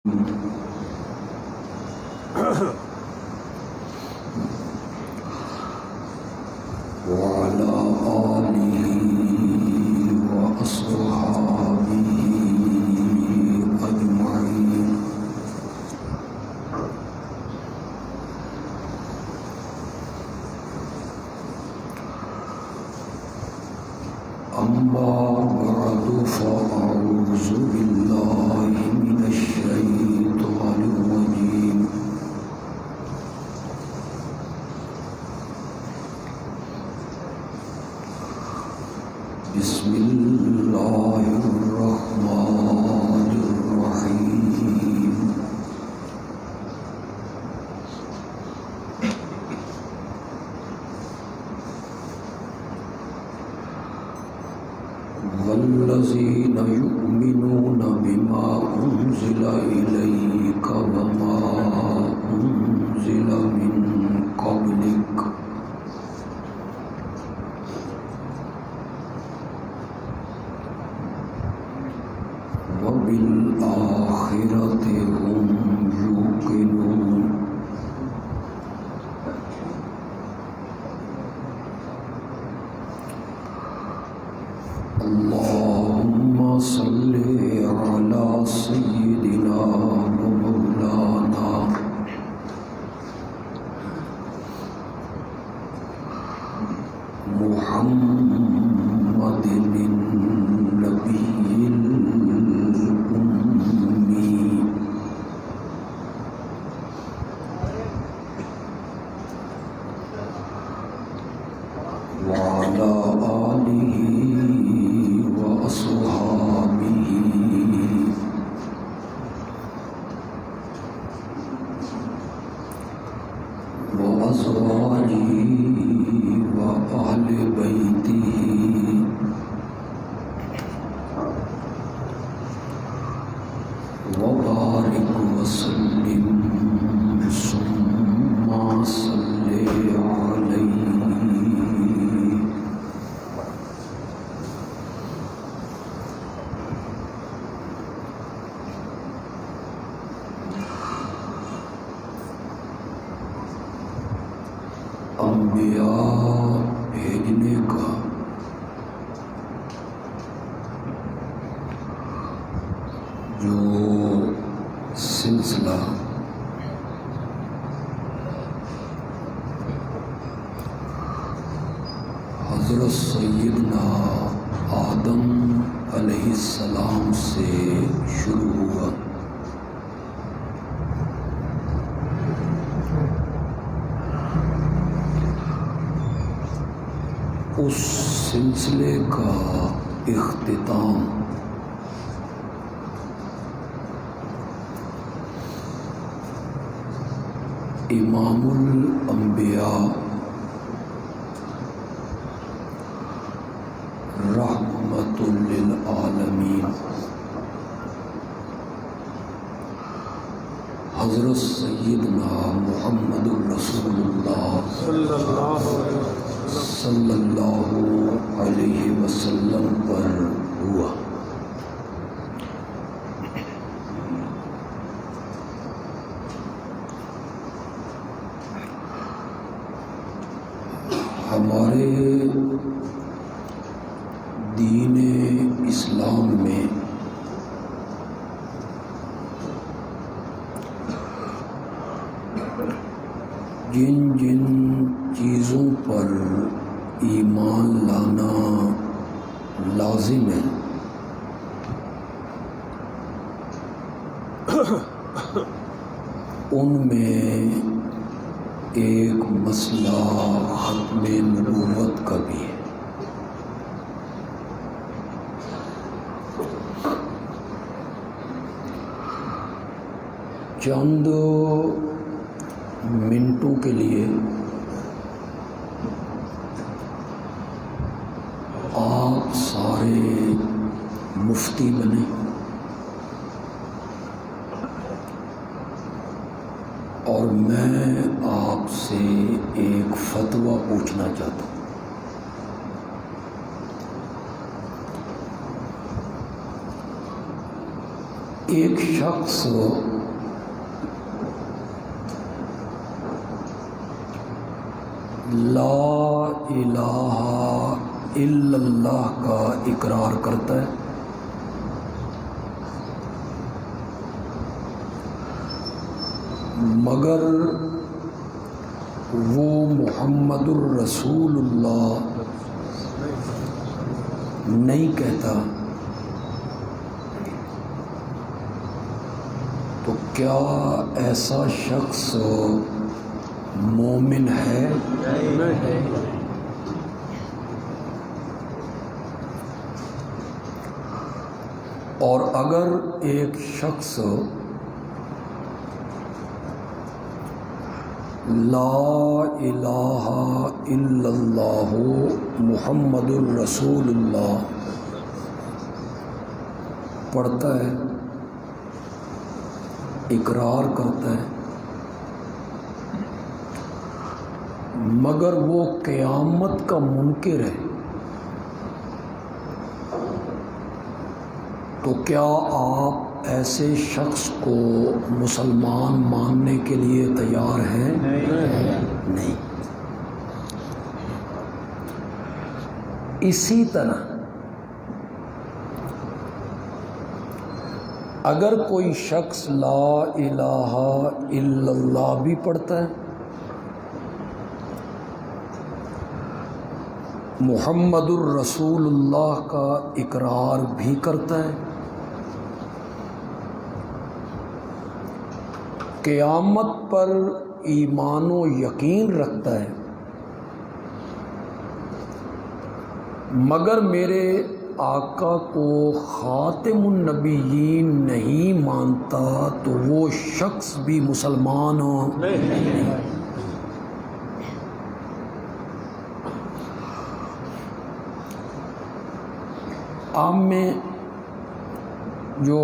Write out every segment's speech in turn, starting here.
وعلى آله وأصحابه أجمعين. أما بعد فأعوذ بالله من الشيطان الرجيم. بسم الله الرحمن الرحيم. والذين يؤمنون بما أنزل إليك وما أنزل من قبلك وبالآخرة هم يوقنون. اللهم صل على سيدنا ومولانا محمد النبي الأمي وعلى آله وأصحابه وأزواجه وأهل بيته وبارك وسلم ثم صل عليه. انبیاء بھیجنے کا جو سلسلہ حضرت سیدنا آدم علیہ السلام سے شروع ہوا، اس سلسلے کا اختتام امام الانبیاء رحمت للعالمین حضرت سیدنا محمد الرسول اللہ صلی اللہ علیہ وسلم پر ہوا۔ ہمارے دین اسلام میں جن جن چیزوں پر ایمان لانا لازم ہے ان میں ایک مسئلہ ختم نبوت کا بھی ہے۔ چند منٹوں کے لیے آپ سارے مفتی بنے اور میں آپ سے ایک فتویٰ پوچھنا چاہتا ہوں۔ ایک شخص لا الہ الا اللہ کا اقرار کرتا ہے، مگر وہ محمد الرسول اللہ نہیں کہتا، تو کیا ایسا شخص مومن ہے؟ اور اگر ایک شخص لا الہ الا اللہ محمد الرسول اللہ پڑھتا ہے، اقرار کرتا ہے، مگر وہ قیامت کا منکر ہے، تو کیا آپ ایسے شخص کو مسلمان ماننے کے لیے تیار ہیں؟ نہیں۔ اسی طرح اگر کوئی شخص لا الہ الا اللہ بھی پڑھتا ہے، محمد الرسول اللہ کا اقرار بھی کرتا ہے، قیامت پر ایمان و یقین رکھتا ہے، مگر میرے آقا کو خاتم النبیین نہیں مانتا، تو وہ شخص بھی مسلمان نہیں۔ عام میں جو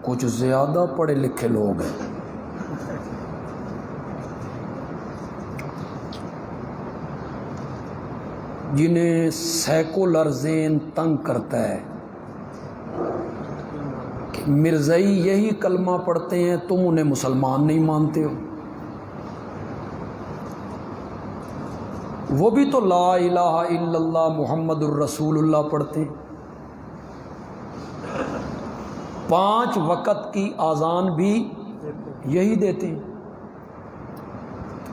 کچھ زیادہ پڑھے لکھے لوگ ہیں، جنہیں سیکولر ذہن تنگ کرتا ہے کہ مرزائی یہی کلمہ پڑھتے ہیں، تم انہیں مسلمان نہیں مانتے ہو، وہ بھی تو لا الہ الا اللہ محمد الرسول اللہ پڑھتے ہیں، 5 وقت کی اذان بھی یہی دیتے ہیں،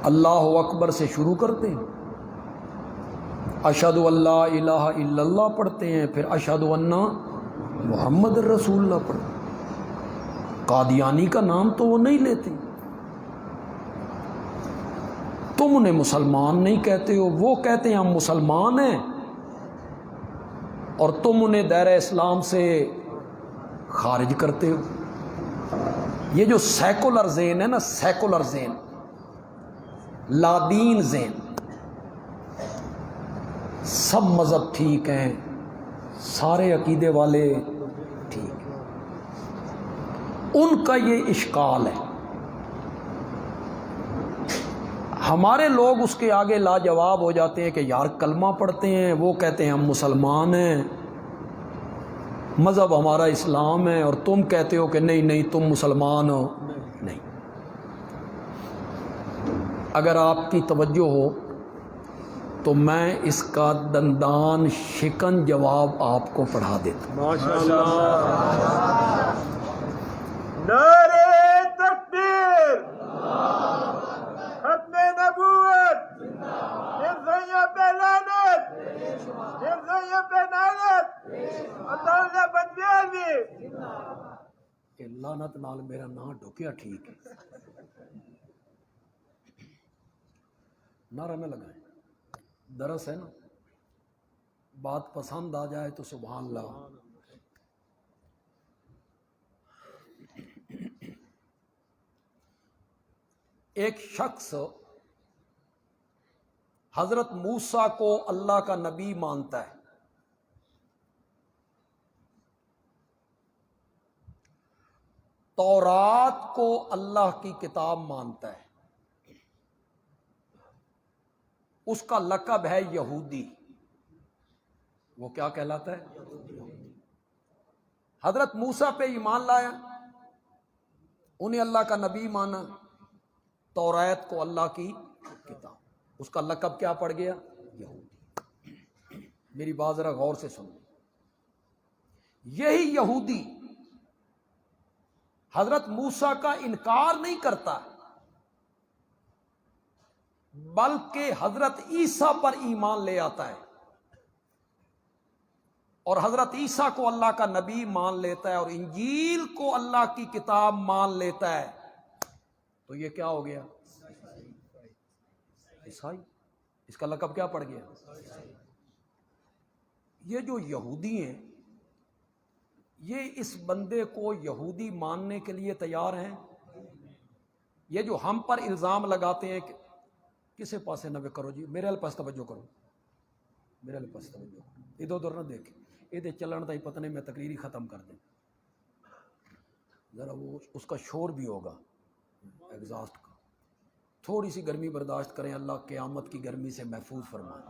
اللہ اکبر سے شروع کرتے ہیں، اشہد ان لا الہ الا اللہ پڑھتے ہیں، پھر اشہد ان محمد الرسول اللہ پڑھتے ہیں۔ قادیانی کا نام تو وہ نہیں لیتے، تم انہیں مسلمان نہیں کہتے ہو، وہ کہتے ہیں ہم مسلمان ہیں، اور تم انہیں دائرہ اسلام سے خارج کرتے ہو۔ یہ جو سیکولر ذہن ہے نا، سیکولر ذہن، لادین ذہن، سب مذہب ٹھیک ہیں، سارے عقیدے والے ٹھیک ہیں، ان کا یہ اشکال ہے۔ ہمارے لوگ اس کے آگے لاجواب ہو جاتے ہیں کہ یار کلمہ پڑھتے ہیں، وہ کہتے ہیں ہم مسلمان ہیں، مذہب ہمارا اسلام ہے، اور تم کہتے ہو کہ نہیں نہیں تم مسلمان ہو۔ نہیں، اگر آپ کی توجہ ہو تو میں اس کا دندان شکن جواب آپ کو پڑھا دیتا ہوں۔ ماشاءاللہ، نعرہ تکبیر، ختم نبوت، مرزائیوں پہ لعنت، مرزائیوں پہ لعنت، اللہ بدوی، کہ لعنت نال میرا نام ڈھکیا ٹھیک ہے، نعرہ نہ لگائیں، درس ہے نا، بات پسند آ جائے تو سبحان اللہ۔ ایک شخص حضرت موسیٰ کو اللہ کا نبی مانتا ہے، تورات کو اللہ کی کتاب مانتا ہے، اس کا لقب ہے یہودی، وہ کیا کہلاتا ہے؟ حضرت موسیٰ پہ ایمان لایا، انہیں اللہ کا نبی مانا، تورات کو اللہ کی کتاب، اس کا لقب کیا پڑ گیا؟ یہودی۔ میری بات ذرا غور سے سنو، یہی یہودی حضرت موسیٰ کا انکار نہیں کرتا، بلکہ حضرت عیسیٰ پر ایمان لے آتا ہے، اور حضرت عیسیٰ کو اللہ کا نبی مان لیتا ہے، اور انجیل کو اللہ کی کتاب مان لیتا ہے، تو یہ کیا ہو گیا؟ عیسائی۔ اس کا لقب کیا پڑ گیا؟ یہ جو یہودی ہیں، یہ اس بندے کو یہودی ماننے کے لیے تیار ہیں؟ یہ جو ہم پر الزام لگاتے ہیں کہ کسے پاسے نہ کرو جی، میرے پاس توجہ کرو، میرے پاس توجہ کرو، ادھر ادھر نہ دیکھیں، یہ چلن تھی پتہ نہیں میں تقریر ختم کر دیں، ذرا وہ اس کا شور بھی ہوگا ایگزاسٹ کا، تھوڑی سی گرمی برداشت کریں، اللہ قیامت کی گرمی سے محفوظ فرمائے۔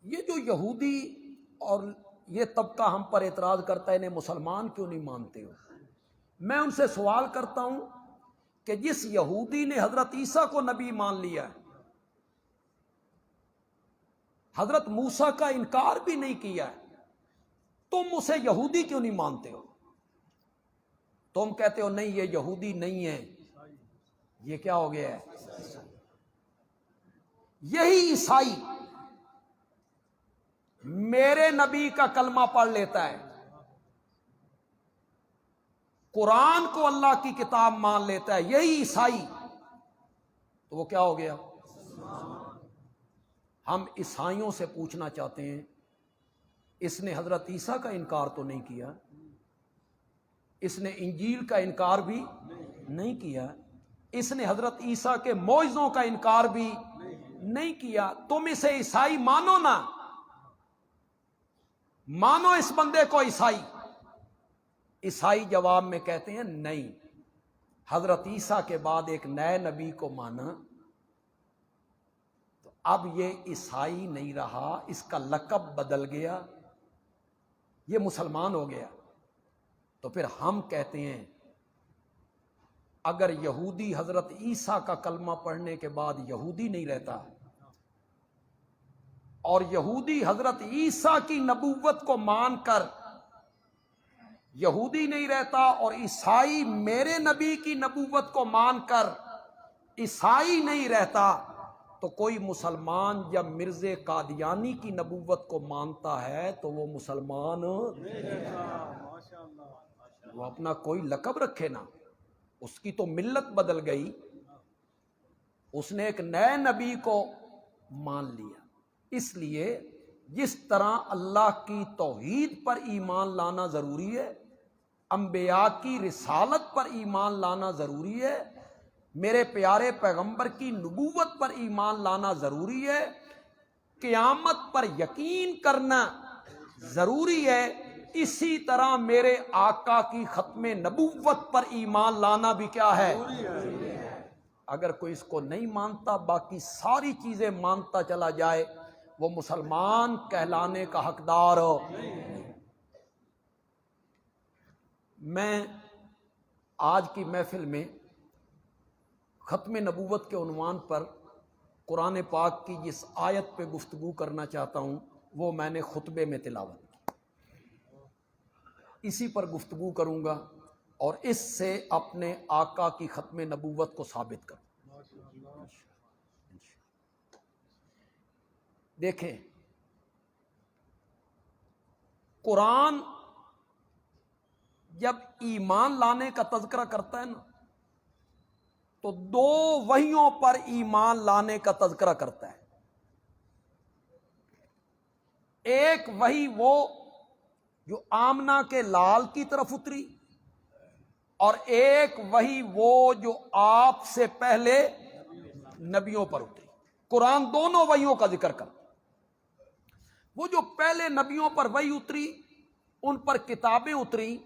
یہ جو یہودی اور یہ طبقہ ہم پر اعتراض کرتا ہے انہیں مسلمان کیوں نہیں مانتے ہو، میں ان سے سوال کرتا ہوں کہ جس یہودی نے حضرت عیسیٰ کو نبی مان لیا ہے، حضرت موسیٰ کا انکار بھی نہیں کیا ہے، تم اسے یہودی کیوں نہیں مانتے ہو؟ تم کہتے ہو نہیں یہ یہودی نہیں ہے، یہ کیا ہو گیا ہے؟ یہی عیسائی میرے نبی کا کلمہ پڑھ لیتا ہے، قرآن کو اللہ کی کتاب مان لیتا ہے، یہی عیسائی، تو وہ کیا ہو گیا؟ ہم عیسائیوں سے پوچھنا چاہتے ہیں، اس نے حضرت عیسیٰ کا انکار تو نہیں کیا، اس نے انجیل کا انکار بھی نہیں کیا، اس نے حضرت عیسیٰ کے معجزوں کا انکار بھی نہیں کیا، تم اسے عیسائی مانو نا، مانو اس بندے کو عیسائی۔ عیسائی جواب میں کہتے ہیں نہیں، حضرت عیسیٰ کے بعد ایک نئے نبی کو مانا، تو اب یہ عیسائی نہیں رہا، اس کا لقب بدل گیا، یہ مسلمان ہو گیا۔ تو پھر ہم کہتے ہیں اگر یہودی حضرت عیسیٰ کا کلمہ پڑھنے کے بعد یہودی نہیں رہتا، اور یہودی حضرت عیسیٰ کی نبوت کو مان کر یہودی نہیں رہتا، اور عیسائی میرے نبی کی نبوت کو مان کر عیسائی نہیں رہتا، تو کوئی مسلمان جب مرزا قادیانی کی نبوت کو مانتا ہے تو وہ مسلمان، وہ اپنا کوئی لقب رکھے نا، اس کی تو ملت بدل گئی، اس نے ایک نئے نبی کو مان لیا۔ اس لیے جس طرح اللہ کی توحید پر ایمان لانا ضروری ہے، انبیاء کی رسالت پر ایمان لانا ضروری ہے، میرے پیارے پیغمبر کی نبوت پر ایمان لانا ضروری ہے، قیامت پر یقین کرنا ضروری ہے، اسی طرح میرے آقا کی ختم نبوت پر ایمان لانا بھی کیا ہے؟ اگر کوئی اس کو نہیں مانتا، باقی ساری چیزیں مانتا چلا جائے، وہ مسلمان کہلانے کا حقدار ہو۔ میں آج کی محفل میں ختم نبوت کے عنوان پر قرآن پاک کی جس آیت پہ گفتگو کرنا چاہتا ہوں وہ میں نے خطبے میں تلاوت کی، اسی پر گفتگو کروں گا اور اس سے اپنے آقا کی ختم نبوت کو ثابت کروں۔ دیکھیں، قرآن جب ایمان لانے کا تذکرہ کرتا ہے نا تو دو وحیوں پر ایمان لانے کا تذکرہ کرتا ہے۔ ایک وحی وہ جو آمنہ کے لال کی طرف اتری، اور ایک وحی وہ جو آپ سے پہلے نبیوں پر اتری۔ قرآن دونوں وحیوں کا ذکر کرتا ہے۔ وہ جو پہلے نبیوں پر وحی اتری، ان پر کتابیں اتری،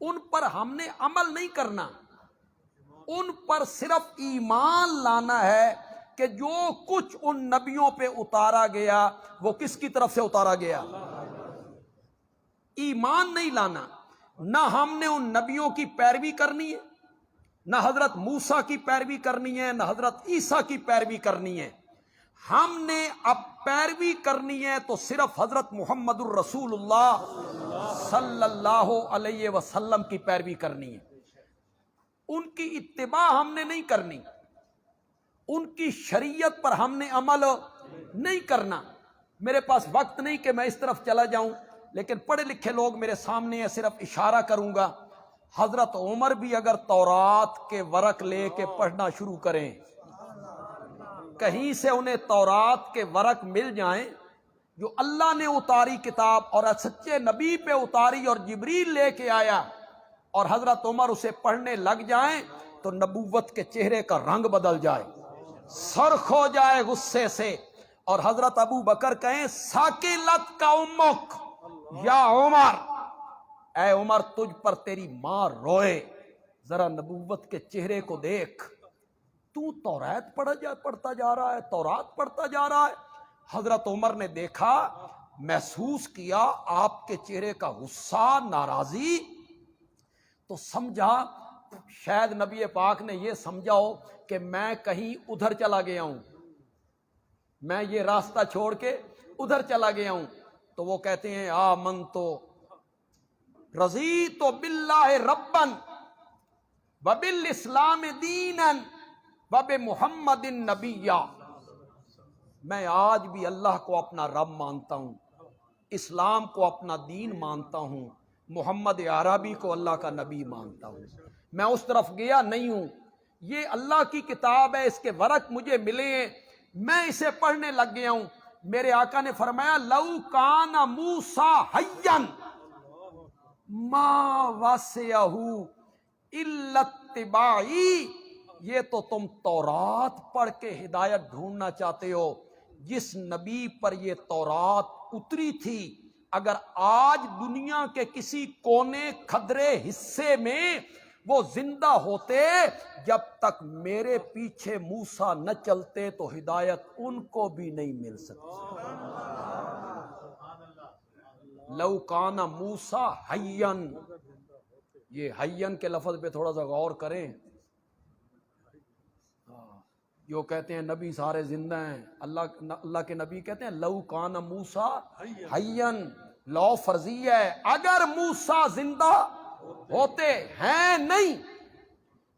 ان پر ہم نے عمل نہیں کرنا، ان پر صرف ایمان لانا ہے کہ جو کچھ ان نبیوں پہ اتارا گیا وہ کس کی طرف سے اتارا گیا؟ ایمان نہیں لانا، نہ ہم نے ان نبیوں کی پیروی کرنی ہے، نہ حضرت موسیٰ کی پیروی کرنی ہے، نہ حضرت عیسیٰ کی پیروی کرنی ہے. ہم نے اب پیروی کرنی ہے تو صرف حضرت محمد الرسول اللہ صلی اللہ علیہ وسلم کی پیروی کرنی ہے. ان کی اتباع ہم نے نہیں کرنی، ان کی شریعت پر ہم نے عمل نہیں کرنا. میرے پاس وقت نہیں کہ میں اس طرف چلا جاؤں، لیکن پڑھے لکھے لوگ میرے سامنے ہیں، صرف اشارہ کروں گا. حضرت عمر بھی اگر تورات کے ورق لے کے پڑھنا شروع کریں، کہیں سے انہیں تورات کے ورق مل جائیں جو اللہ نے اتاری کتاب اور سچے نبی پہ اتاری اور جبریل لے کے آیا، اور حضرت عمر اسے پڑھنے لگ جائیں تو نبوت کے چہرے کا رنگ بدل جائے، سرخ ہو جائے غصے سے، اور حضرت ابو بکر کہیں ساکلت کا امک یا عمر، اے عمر تجھ پر تیری ماں روئے، ذرا نبوت کے چہرے کو دیکھ، تو تورات پڑھتا جا رہا ہے، تورات پڑھتا جا رہا ہے. حضرت عمر نے دیکھا، محسوس کیا آپ کے چہرے کا غصہ، ناراضی، تو سمجھا شاید نبی پاک نے یہ سمجھا ہو کہ میں کہیں ادھر چلا گیا ہوں، میں یہ راستہ چھوڑ کے ادھر چلا گیا ہوں. تو وہ کہتے ہیں آمنتو رضیت باللہ ربا وبالاسلام دینا وبمحمد نبیا، میں آج بھی اللہ کو اپنا رب مانتا ہوں، اسلام کو اپنا دین مانتا ہوں، محمد عربی کو اللہ کا نبی مانتا ہوں. میں اس طرف گیا نہیں ہوں، یہ اللہ کی کتاب ہے، اس کے ورق مجھے ملے ہیں، میں اسے پڑھنے لگ گیا ہوں. میرے آقا نے فرمایا لو کان موسیٰ حیا ما وسعہ الا اتباعی، یہ تو تم تورات پڑھ کے ہدایت ڈھونڈنا چاہتے ہو. جس نبی پر یہ تورات اتری تھی، اگر آج دنیا کے کسی کونے کھدرے حصے میں وہ زندہ ہوتے، جب تک میرے پیچھے موسیٰ نہ چلتے تو ہدایت ان کو بھی نہیں مل سکتی. لو کان موسیٰ حیا، یہ حیاً کے لفظ پہ تھوڑا سا غور کریں. جو کہتے ہیں نبی سارے زندہ ہیں، اللہ کے نبی کہتے ہیں لو کان موسیٰ حیا، لو فرضی ہے، اگر موسیٰ زندہ ہوتے ہیں، نہیں،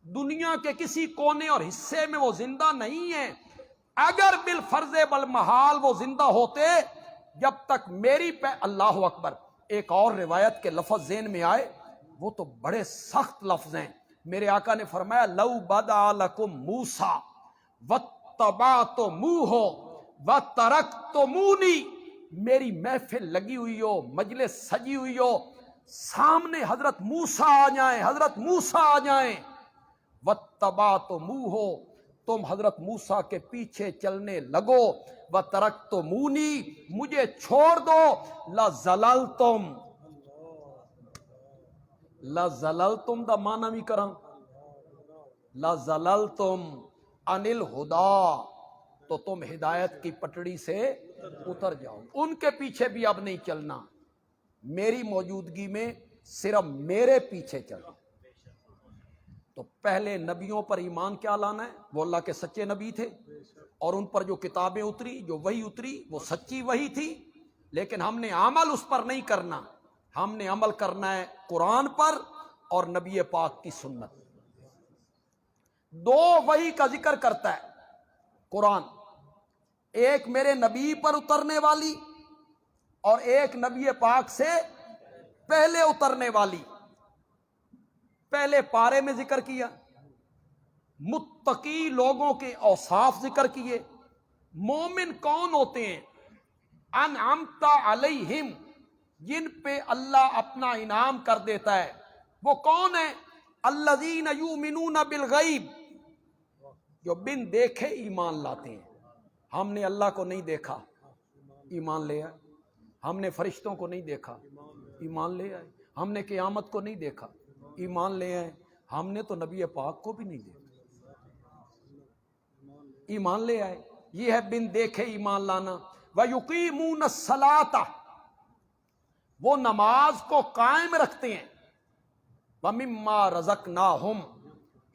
دنیا کے کسی کونے اور حصے میں وہ زندہ نہیں ہیں، اگر بالفرض بالمحال وہ زندہ ہوتے، جب تک میری پہ اللہ اکبر. ایک اور روایت کے لفظ ذہن میں آئے، وہ تو بڑے سخت لفظ ہیں. میرے آقا نے فرمایا لو بدا لکم موسیٰ واتبعتموہ وترکتمونی، میری محفل لگی ہوئی ہو، مجلس سجی ہوئی ہو، سامنے حضرت موسیٰ آ جائیں، حضرت موسیٰ آ جائیں، واتبعتموہ، تم حضرت موسیٰ کے پیچھے چلنے لگو، وترکتمونی، مجھے چھوڑ دو، لزللتم، لزللتم دا معنی بھی کراں، لزللتم عن الہدا، تو تم ہدایت کی پٹڑی سے اتر جاؤ. ان کے پیچھے بھی اب نہیں چلنا، میری موجودگی میں صرف میرے پیچھے چلنا. تو پہلے نبیوں پر ایمان کیا لانا ہے؟ وہ اللہ کے سچے نبی تھے، اور ان پر جو کتابیں اتری، جو وحی اتری، وہ سچی وحی تھی، لیکن ہم نے عمل اس پر نہیں کرنا. ہم نے عمل کرنا ہے قرآن پر اور نبی پاک کی سنت. دو وحی کا ذکر کرتا ہے قرآن، ایک میرے نبی پر اترنے والی اور ایک نبی پاک سے پہلے اترنے والی. پہلے پارے میں ذکر کیا، متقی لوگوں کے اوصاف ذکر کیے. مومن کون ہوتے ہیں؟ انعمت علیہم، جن پہ اللہ اپنا انعام کر دیتا ہے. وہ کون ہے؟ الذین یؤمنون بالغیب، جو بن دیکھے ایمان لاتے ہیں. ہم نے اللہ کو نہیں دیکھا، ایمان لے آئے. ہم نے فرشتوں کو نہیں دیکھا، ایمان لے آئے. ہم نے قیامت کو نہیں دیکھا، ایمان لے آئے. ہم نے تو نبی پاک کو بھی نہیں دیکھا، ایمان لے آئے. یہ ہے بن دیکھے ایمان لانا. وَيُقِيمُونَ الصَّلَاةَ، وہ نماز کو قائم رکھتے ہیں. وَمِمَّا رَزَقْنَاهُمْ،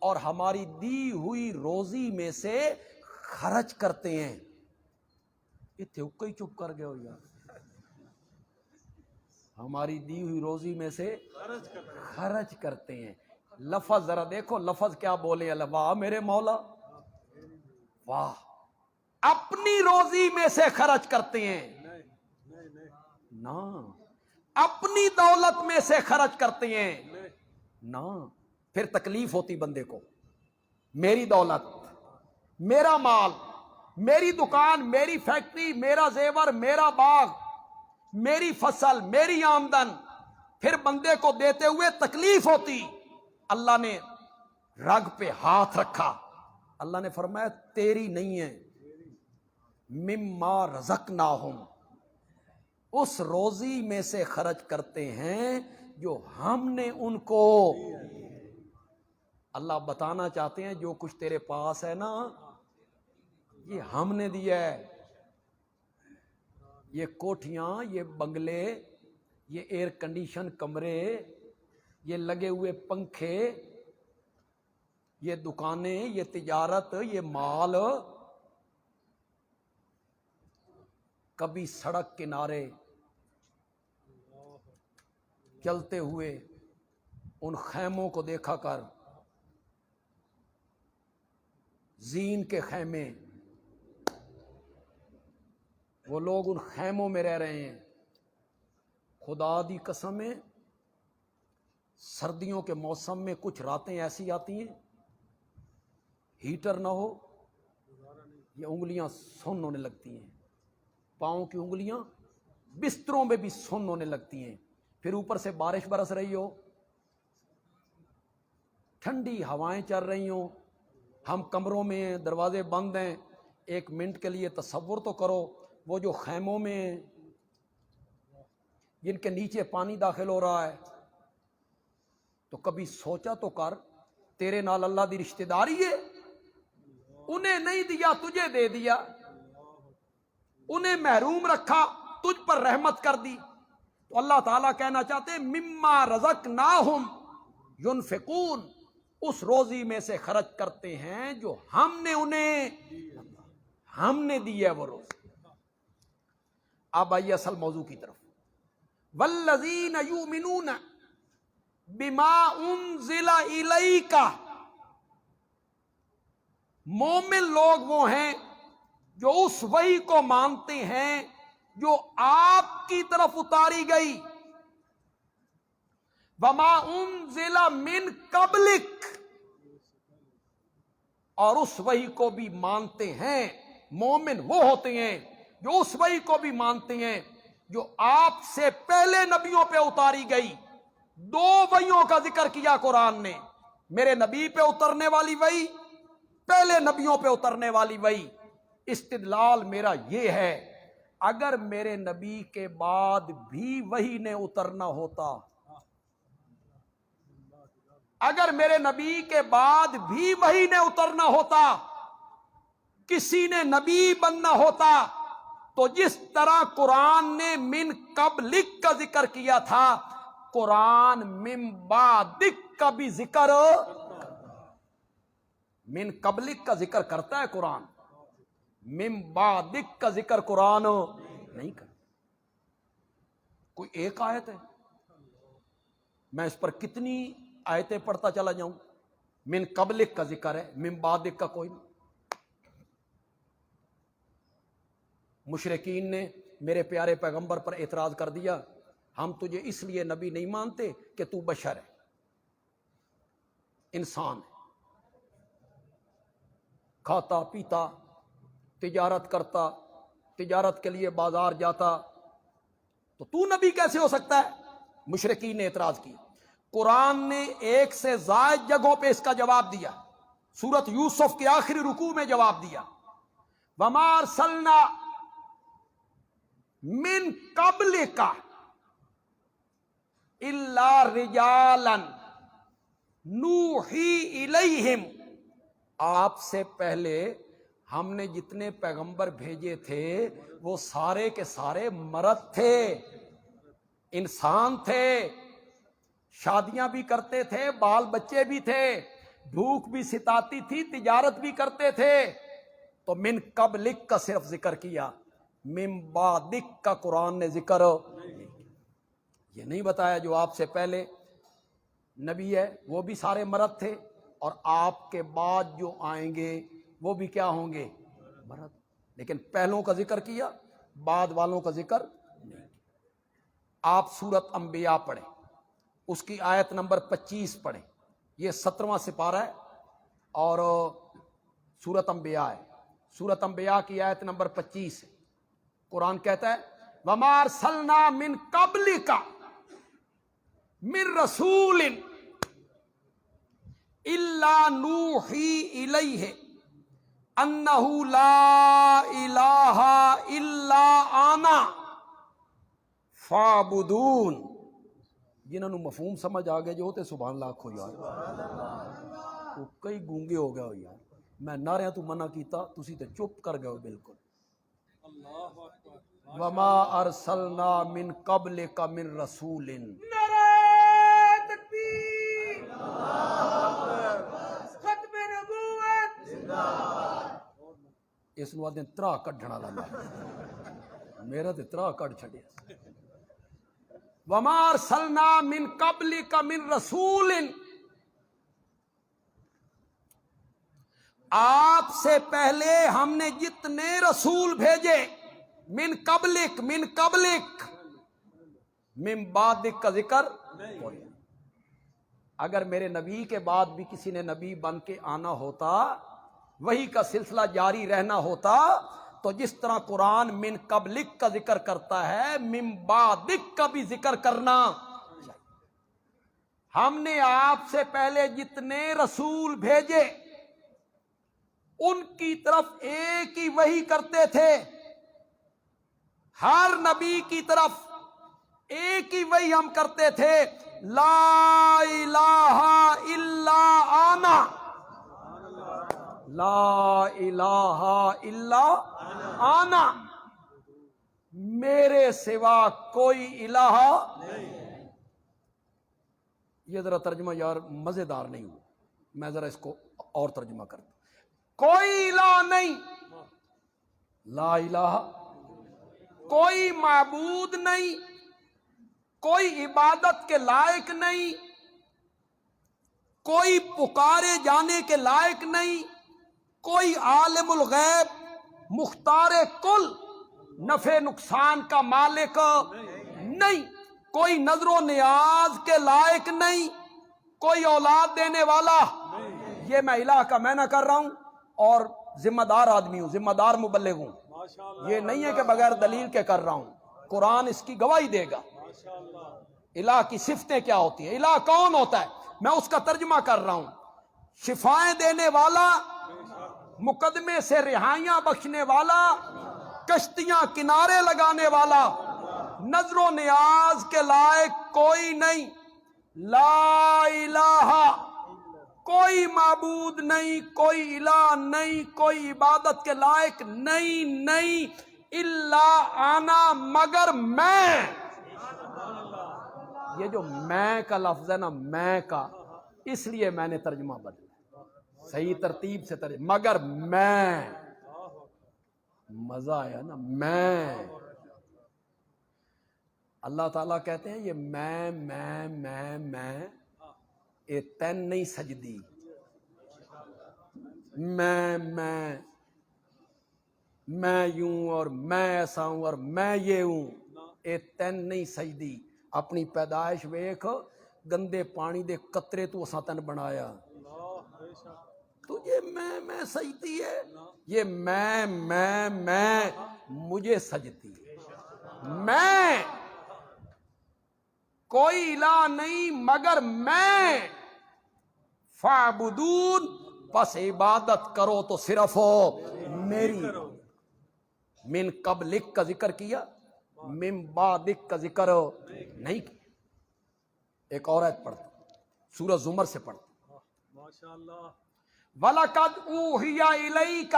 اور ہماری دی ہوئی روزی میں سے خرچ کرتے ہیں. اتنے کوئی چپ کر گئے ہو یار. ہماری دی ہوئی روزی میں سے خرچ کرتے ہیں. لفظ ذرا دیکھو لفظ کیا بولے. اللہ واہ میرے مولا واہ. اپنی روزی میں سے خرچ کرتے ہیں نا, اپنی دولت میں سے خرچ کرتے ہیں نا. پھر تکلیف ہوتی بندے کو. میری دولت, میرا مال, میری دکان, میری فیکٹری, میرا زیور, میرا باغ, میری فصل, میری آمدن, پھر بندے کو دیتے ہوئے تکلیف ہوتی. اللہ نے رگ پہ ہاتھ رکھا, اللہ نے فرمایا تیری نہیں ہے, مما رزقناہم, اس روزی میں سے خرچ کرتے ہیں جو ہم نے ان کو. اللہ بتانا چاہتے ہیں جو کچھ تیرے پاس ہے نا یہ ہم نے دیا ہے. یہ کوٹھیاں, یہ بنگلے, یہ ایئر کنڈیشن کمرے, یہ لگے ہوئے پنکھے, یہ دکانیں, یہ تجارت, یہ مال, کبھی سڑک کنارے چلتے ہوئے ان خیموں کو دیکھا کر, زین کے خیمے, وہ لوگ ان خیموں میں رہ رہے ہیں. خدا دی قسم ہے سردیوں کے موسم میں کچھ راتیں ایسی آتی ہیں ہیٹر نہ ہو یہ انگلیاں سن ہونے لگتی ہیں, پاؤں کی انگلیاں بستروں میں بھی سن ہونے لگتی ہیں. پھر اوپر سے بارش برس رہی ہو, ٹھنڈی ہوائیں چل رہی ہوں, ہم کمروں میں ہیں, دروازے بند ہیں. ایک منٹ کے لیے تصور تو کرو وہ جو خیموں میں ہیں جن کے نیچے پانی داخل ہو رہا ہے, تو کبھی سوچا تو کر تیرے نال اللہ دی رشتہ داری ہے. انہیں نہیں دیا تجھے دے دیا, انہیں محروم رکھا تجھ پر رحمت کر دی. تو اللہ تعالیٰ کہنا چاہتے ہیں مما رزقناہم ينفقون, اس روزی میں سے خرچ کرتے ہیں جو ہم نے انہیں ہم نے دی ہے وہ روزی. اب آئیے اصل موضوع کی طرف. والذین یؤمنون بما انزل الیک, مومن لوگ وہ ہیں جو اس وحی کو مانتے ہیں جو آپ کی طرف اتاری گئی. وما انزل من قبلک, اور اس وحی کو بھی مانتے ہیں. مومن وہ ہوتے ہیں جو اس وحی کو بھی مانتے ہیں جو آپ سے پہلے نبیوں پہ اتاری گئی. دو وحیوں کا ذکر کیا قرآن نے, میرے نبی پہ اترنے والی وحی, پہلے نبیوں پہ اترنے والی وحی. استدلال میرا یہ ہے اگر میرے نبی کے بعد بھی وحی نے اترنا ہوتا, اگر میرے نبی کے بعد بھی وحی نے اترنا ہوتا, کسی نے نبی بننا ہوتا, تو جس طرح قرآن نے من قبلک کا ذکر کیا تھا قرآن من بعدک کا بھی ذکر, من قبلک کا ذکر کرتا ہے قرآن, من بعدک کا ذکر قرآن نہیں کرتا. کوئی ایک آیت ہے, میں اس پر کتنی آیتیں پڑھتا چلا جاؤں. من قبلک کا ذکر ہے, من بعدک کا کوئی نہیں. مشرکین نے میرے پیارے پیغمبر پر اعتراض کر دیا, ہم تجھے اس لیے نبی نہیں مانتے کہ تو بشر ہے, انسان ہے, کھاتا پیتا, تجارت کرتا, تجارت کے لیے بازار جاتا, تو نبی کیسے ہو سکتا ہے. مشرکین نے اعتراض کیا. قرآن نے ایک سے زائد جگہوں پہ اس کا جواب دیا. سورت یوسف کے آخری رکوع میں جواب دیا, وما ارسلنا من قبلک الا رجالا نوحی الیہم, آپ سے پہلے ہم نے جتنے پیغمبر بھیجے تھے وہ سارے کے سارے مرد تھے, انسان تھے, شادیاں بھی کرتے تھے، بال بچے بھی تھے، بھوک بھی ستاتی تھی، تجارت بھی کرتے تھے، تو من قبلک کا صرف ذکر کیا، من بعدک کا قرآن نے ذکر یہ نہیں بتایا جو آپ سے پہلے نبی ہے وہ بھی سارے مرد تھے، اور آپ کے بعد جو آئیں گے وہ بھی کیا ہوں گے؟ مرد. لیکن پہلوں کا ذکر کیا، بعد والوں کا ذکر نہیں. آپ سورت انبیاء پڑھیں، اس کی آیت نمبر 25 پڑھیں. یہ 17واں سپارہ ہے اور سورت انبیاء ہے. سورت انبیاء کی آیت نمبر 25 ہے. قرآن کہتا ہے وَمَا أَرْسَلْنَا مِن قَبْلِكَ مِن رَسُولٍ إِلَّا نُوحِي إِلَيْهِ أَنَّهُ لَا إِلَٰهَ إِلَّا أَنَا فَاعْبُدُونِ. جنہوں نے مفہوم سمجھ آ گئے جو ہوتے سبحان اللہ کھو یار. وہ کئی گونگے ہو گئے ہو یار. میں نعرے تو منع کیتا تسی تے چپ کر گئے ہو بالکل. وما ارسلنا من قبلک من رسول. نعرہ تکبیر، ختم نبوت، اس نو آدھے ترا کڈھنا لانا میرا تے ترا کڈ چھڑیا. وما ارسلنا من قبلک من رسول. آپ سے پہلے ہم نے جتنے رسول بھیجے، من قبلک من قبلک، من بعدک کا ذکر کوئی نہیں. اگر میرے نبی کے بعد بھی کسی نے نبی بن کے آنا ہوتا، وہی کا سلسلہ جاری رہنا ہوتا، تو جس طرح قرآن من قبلک کا ذکر کرتا ہے، من بعدک کا بھی ذکر کرنا چاہیے. ہم نے آپ سے پہلے جتنے رسول بھیجے ان کی طرف ایک ہی وحی کرتے تھے. ہر نبی کی طرف ایک ہی وحی ہم کرتے تھے، لا الہ الا انا، لا الہ الا انا، میرے سوا کوئی الہ نہیں. یہ ذرا ترجمہ یار مزیدار نہیں ہوا، میں ذرا اس کو اور ترجمہ کرتا. کوئی الہ نہیں، لا الہ، کوئی معبود نہیں، کوئی عبادت کے لائق نہیں، کوئی پکارے جانے کے لائق نہیں، کوئی عالم الغیب مختار کل نفع نقصان کا مالک نہیں، کوئی نظر و نیاز کے لائق نہیں، کوئی اولاد دینے والا. یہ میں الہ کا معنی کر رہا ہوں اور ذمہ دار آدمی ہوں، ذمہ دار مبلغ ہوں. یہ نہیں ہے کہ بغیر دلیل کے کر رہا ہوں، قرآن اس کی گواہی دے گا. الہ کی صفتیں کیا ہوتی ہیں، الہ کون ہوتا ہے، میں اس کا ترجمہ کر رہا ہوں. شفائیں دینے والا، مقدمے سے رہائیاں بخشنے والا، کشتیاں کنارے لگانے والا، نظر و نیاز کے لائق کوئی نہیں. لا الہ، کوئی معبود نہیں، کوئی الہ نہیں، کوئی عبادت کے لائق نہیں الا انا، مگر میں. یہ جو میں کا لفظ ہے نا، میں کا، اس لیے میں نے ترجمہ بدلا، صحیح ترتیب سے ترجمہ، مگر میں. مزہ آیا نا، میں. اللہ تعالیٰ کہتے ہیں یہ میں یہ تین نہیں سجدی. میں یوں اور میں ایسا ہوں اور میں یہ ہوں، یہ تین نہیں سجدی. اپنی پیدائش ویکھ، گندے پانی دے قطرے تو اساں تن بنایا، تو یہ میں سجدی ہے. یہ میں مجھے سجدی ہے. میں، کوئی الہ نہیں مگر میں. فاعبدون، پس عبادت کرو تو صرف ہو میری. من قبلک کا ذکر کیا، من بعدک کا ذکر نہیں کیا. ایک اور آیت پڑھتا سورہ زمر سے پڑھتا. وَلَقَدْ أُوحِيَ إِلَيْكَ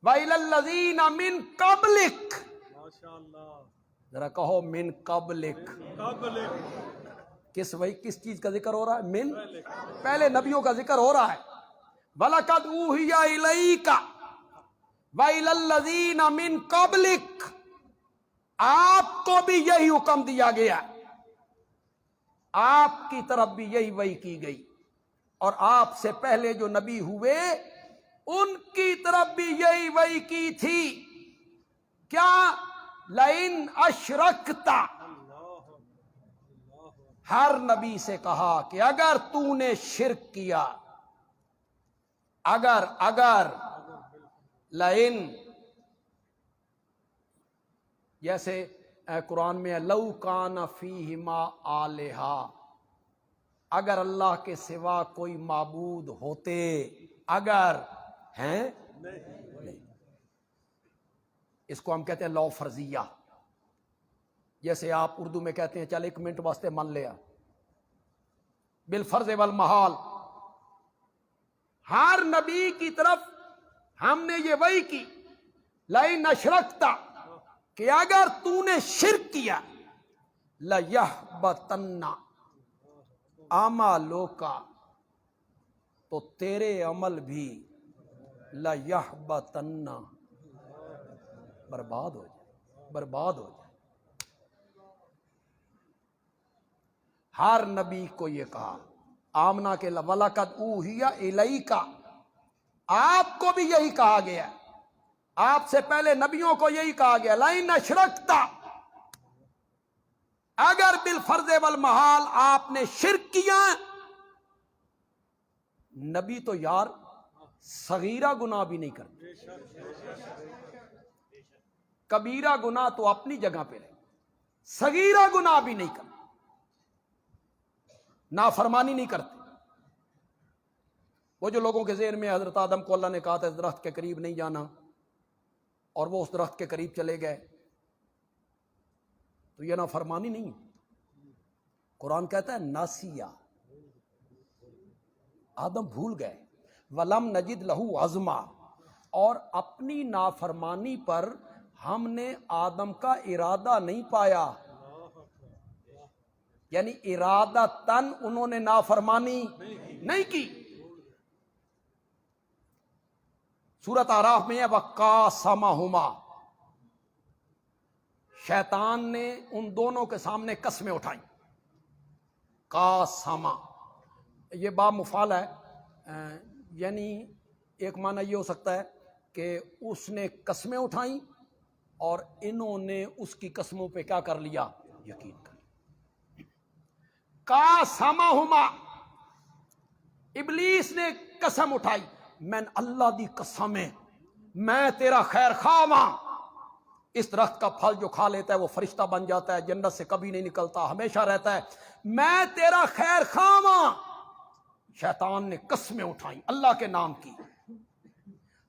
وَإِلَى الَّذِينَ مِن قَبْلِكَ. ذرا کہو من قبلک. کس وہی کس چیز کا ذکر ہو رہا ہے؟ من، پہلے نبیوں کا ذکر ہو رہا ہے. وَلَقَدْ أُوحِيَ إِلَيْكَ وَإِلَى الَّذِينَ مِن قَبْلِكَ، آپ کو بھی یہی حکم دیا گیا، آپ کی طرف بھی یہی وحی کی گئی، اور آپ سے پہلے جو نبی ہوئے ان کی طرف بھی یہی وحی کی تھی. کیا؟ لَإِنْ أَشْرَكْتَ، ہر نبی سے کہا کہ اگر تو نے شرک کیا، اگر لَإِنْ، جیسے قرآن میں لَوْ كَانَ فِيهِمَا آلِهَةٌ، اگر اللہ کے سوا کوئی معبود ہوتے، اگر ہیں نہیں. اس کو ہم کہتے ہیں لو فرضیہ. جیسے آپ اردو میں کہتے ہیں چل 1 منٹ واسطے مان لیا، بالفرض والمحال. ہر نبی کی طرف ہم نے یہ وحی کی، لَإِنْ أَشْرَكْتَ، کہ اگر تو نے شرک کیا، لَيَحْبَطَنَّ أَعْمَالُكَ، تو تیرے عمل بھی لَيَحْبَطَنَّ، برباد ہو جائے، برباد ہو جائے. ہر نبی کو یہ کہا. آمنہ کے وَلَقَدْ أُوحِيَ إِلَيْكَ، آپ کو بھی یہی کہا گیا، آپ سے پہلے نبیوں کو یہی کہا گیا. لَإِنْ أَشْرَكْتَ، اگر بالفرض والمحال آپ نے شرک کیا. نبی تو یار صغیرہ گناہ بھی نہیں کرتے، کبیرہ گناہ تو اپنی جگہ پہ رہے، صغیرہ گناہ بھی نہیں کرتے، نافرمانی نہیں کرتے. وہ جو لوگوں کے ذہن میں حضرت آدم کو اللہ نے کہا تھا اس درخت کے قریب نہیں جانا، اور وہ اس درخت کے قریب چلے گئے، تو یہ نافرمانی نہیں. قرآن کہتا ہے ناسیہ، آدم بھول گئے. وَلَمْ نَجِدْ لَهُ عَزْمًا، اور اپنی نافرمانی پر ہم نے آدم کا ارادہ نہیں پایا، یعنی ارادتاً انہوں نے نافرمانی نہیں کی. سورۃ اعراف میں ہے وَقَاسَمَهُمَا، شیطان نے ان دونوں کے سامنے قسمیں اٹھائیں. قاسما، یہ باب مفعول ہے، یعنی ایک معنی یہ ہو سکتا ہے کہ اس نے قسمیں اٹھائیں اور انہوں نے اس کی قسموں پہ کیا کر لیا؟ یقین کر لیا. قاسمہما، ابلیس نے قسم اٹھائی، میں اللہ دی قسم ہے میں تیرا خیر خواہ ہاں، اس درخت کا پھل جو کھا لیتا ہے وہ فرشتہ بن جاتا ہے، جنت سے کبھی نہیں نکلتا، ہمیشہ رہتا ہے، میں تیرا خیر خواہ ہاں. شیطان نے قسمیں اٹھائیں، اللہ کے نام کی.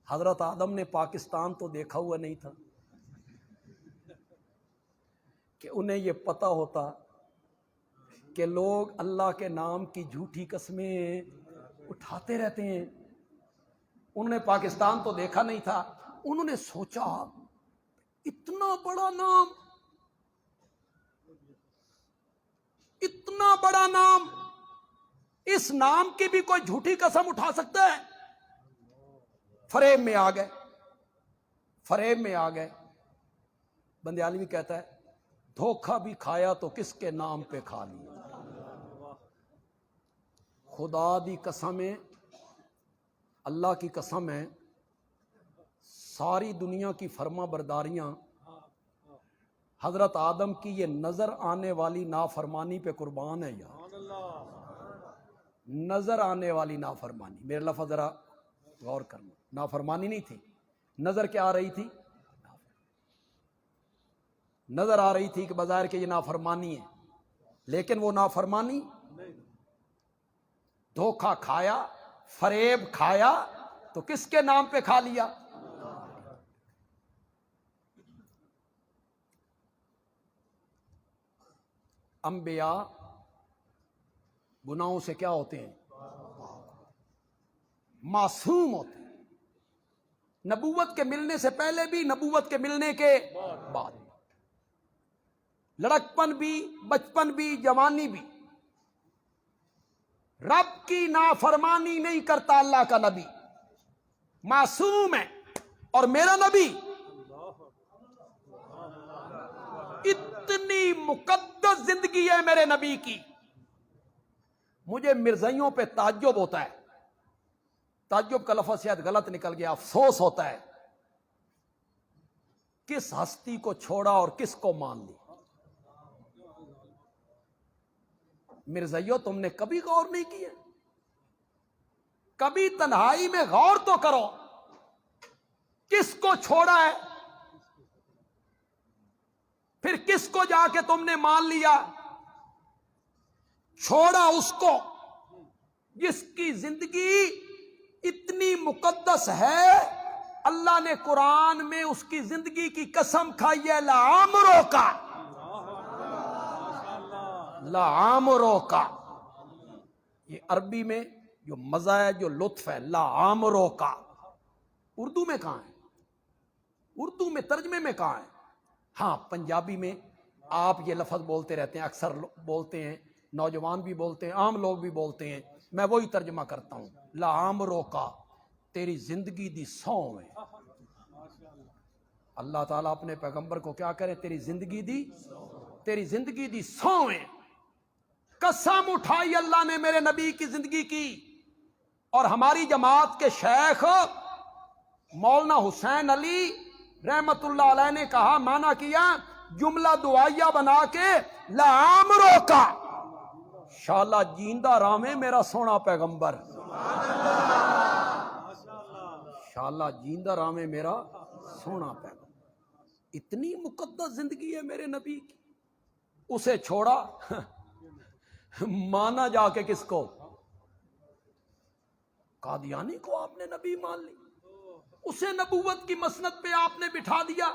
حضرت آدم نے پاکستان تو دیکھا ہوا نہیں تھا کہ انہیں یہ پتا ہوتا کہ لوگ اللہ کے نام کی جھوٹی قسمیں اٹھاتے رہتے ہیں. انہوں نے پاکستان تو دیکھا نہیں تھا. انہوں نے سوچا اتنا بڑا نام، اتنا بڑا نام، اس نام کی بھی کوئی جھوٹی قسم اٹھا سکتا ہے؟ فریب میں آ گئے، فریب میں آ گئے. بندیالوی کہتا ہے دھوکہ بھی کھایا تو کس کے نام پہ کھا لیا. خدا دی قسم ہے، اللہ کی قسم ہے، ساری دنیا کی فرما برداریاں حضرت آدم کی یہ نظر آنے والی نافرمانی پہ قربان ہے. یار نظر آنے والی نافرمانی، میرے لفظ ذرا غور کرنا، نافرمانی نہیں تھی، نظر کیا آ رہی تھی؟ نظر آ رہی تھی کہ بظاہر کہ یہ نافرمانی ہے، لیکن وہ نافرمانی، دھوکہ کھایا، فریب کھایا تو کس کے نام پہ کھا لیا؟ انبیاء گناہوں سے کیا ہوتے ہیں؟ معصوم ہوتے ہیں. نبوت کے ملنے سے پہلے بھی، نبوت کے ملنے کے بعد، لڑکپن بھی، بچپن بھی، جوانی بھی، رب کی نافرمانی نہیں کرتا اللہ کا نبی، معصوم ہے، اور میرا نبی اتنی مقدس زندگی ہے میرے نبی کی. مجھے مرزائیوں پہ تعجب ہوتا ہے، تعجب کا لفظ شاید غلط نکل گیا، افسوس ہوتا ہے، کس ہستی کو چھوڑا اور کس کو مان لی. مرزائیوں تم نے کبھی غور نہیں کیا؟ کبھی تنہائی میں غور تو کرو، کس کو چھوڑا ہے، پھر کس کو جا کے تم نے مان لیا. چھوڑا اس کو جس کی زندگی اتنی مقدس ہے، اللہ نے قرآن میں اس کی زندگی کی قسم کھائی ہے، لعمرو کا، لعمرو کا. یہ عربی میں جو مزہ ہے، جو لطف ہے، لعمرو کا. اردو میں کہاں ہے؟ اردو میں ترجمے میں کہاں ہے؟ ہاں پنجابی میں آپ یہ لفظ بولتے رہتے ہیں، اکثر بولتے ہیں، نوجوان بھی بولتے ہیں، عام لوگ بھی بولتے ہیں، میں وہی ترجمہ کرتا ہوں. لعمرو کا، تیری زندگی دی سو ہے. اللہ تعالیٰ اپنے پیغمبر کو کیا کرے؟ تیری زندگی دی، تیری زندگی دی سو ہے. قسم اٹھائی اللہ نے میرے نبی کی زندگی کی. اور ہماری جماعت کے شیخ مولانا حسین علی رحمت اللہ علیہ نے کہا، مانا کیا، جملہ دعائیہ بنا کے، لعمرو کا، شالا جیندہ رامے میرا سونا پیغمبر، شالا جیندہ رامے میرا سونا پیغمبر. اتنی مقدس زندگی ہے میرے نبی کی، اسے چھوڑا مانا جا کے کس کو؟ قادیانی کو آپ نے نبی مان لی، اسے نبوت کی مسند پہ آپ نے بٹھا دیا.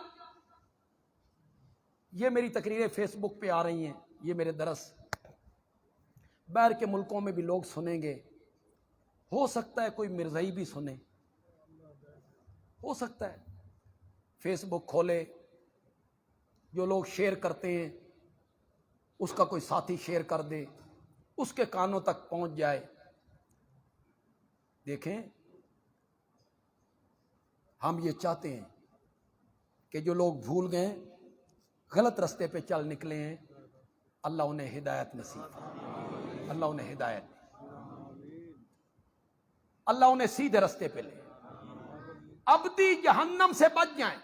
یہ میری تقریریں فیس بک پہ آ رہی ہیں، یہ میرے درس باہر کے ملکوں میں بھی لوگ سنیں گے، ہو سکتا ہے کوئی مرزائی بھی سنے، ہو سکتا ہے. فیس بک کھولے، جو لوگ شیئر کرتے ہیں اس کا کوئی ساتھی شیئر کر دے، اس کے کانوں تک پہنچ جائے. دیکھیں، ہم یہ چاہتے ہیں کہ جو لوگ بھول گئے، غلط رستے پہ چل نکلے ہیں، اللہ انہیں ہدایت نصیب، اللہ انہیں ہدایت، اللہ انہیں سیدھے رستے پہ لے، ابدی جہنم سے بچ جائیں.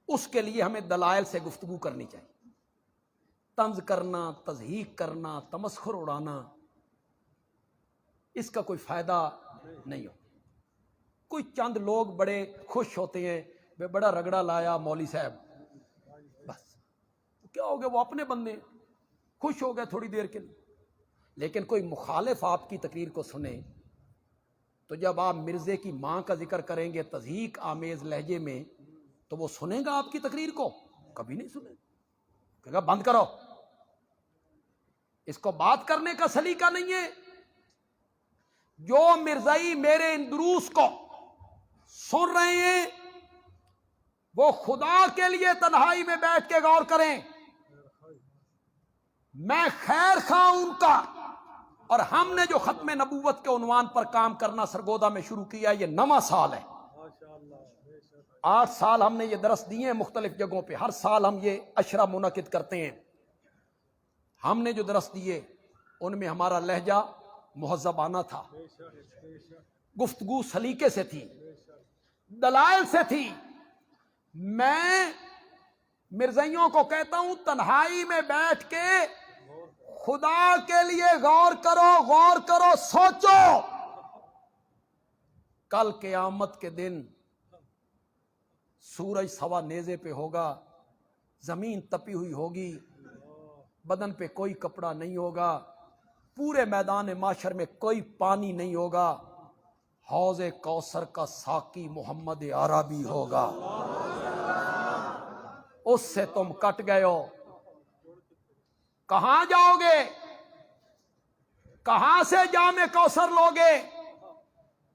اس کے لیے ہمیں دلائل سے گفتگو کرنی چاہیے. طنز کرنا، تضحیک کرنا، تمسخر اڑانا، اس کا کوئی فائدہ نہیں ہو. کوئی چند لوگ بڑے خوش ہوتے ہیں، وہ بڑا رگڑا لایا مولوی صاحب، بس کیا ہو گیا، وہ اپنے بندے خوش ہو گئے تھوڑی دیر کے لیے. لیکن کوئی مخالف آپ کی تقریر کو سنے تو جب آپ مرزے کی ماں کا ذکر کریں گے تضحیک آمیز لہجے میں، تو وہ سنے گا آپ کی تقریر کو؟ کبھی نہیں سنے. کہے گا بند کرو، اس کو بات کرنے کا سلیقہ نہیں ہے. جو مرزائی میرے ان دروس کو سن رہے ہیں، وہ خدا کے لیے تنہائی میں بیٹھ کے غور کریں. میں خیر خواہ ان کا، اور ہم نے جو ختم نبوت کے عنوان پر کام کرنا سرگودا میں شروع کیا، یہ 9واں سال ہے. 8 سال ہم نے یہ درس دیے ہیں مختلف جگہوں پہ، ہر سال ہم یہ عشرہ منعقد کرتے ہیں. ہم نے جو درس دیے ان میں ہمارا لہجہ مہذبانہ تھا، گفتگو سلیقے سے تھی، دلائل سے تھی. میں مرزائیوں کو کہتا ہوں، تنہائی میں بیٹھ کے خدا کے لیے غور کرو، غور کرو، سوچو. کل قیامت کے دن سورج سوا نیزے پہ ہوگا، زمین تپی ہوئی ہوگی، بدن پہ کوئی کپڑا نہیں ہوگا، پورے میدان معاشر میں کوئی پانی نہیں ہوگا، حوض کوثر کا ساقی محمد عربی ہوگا. اس سے تم کٹ گئے ہو. کہاں جاؤ گے؟ کہاں سے جام کوثر لوگے؟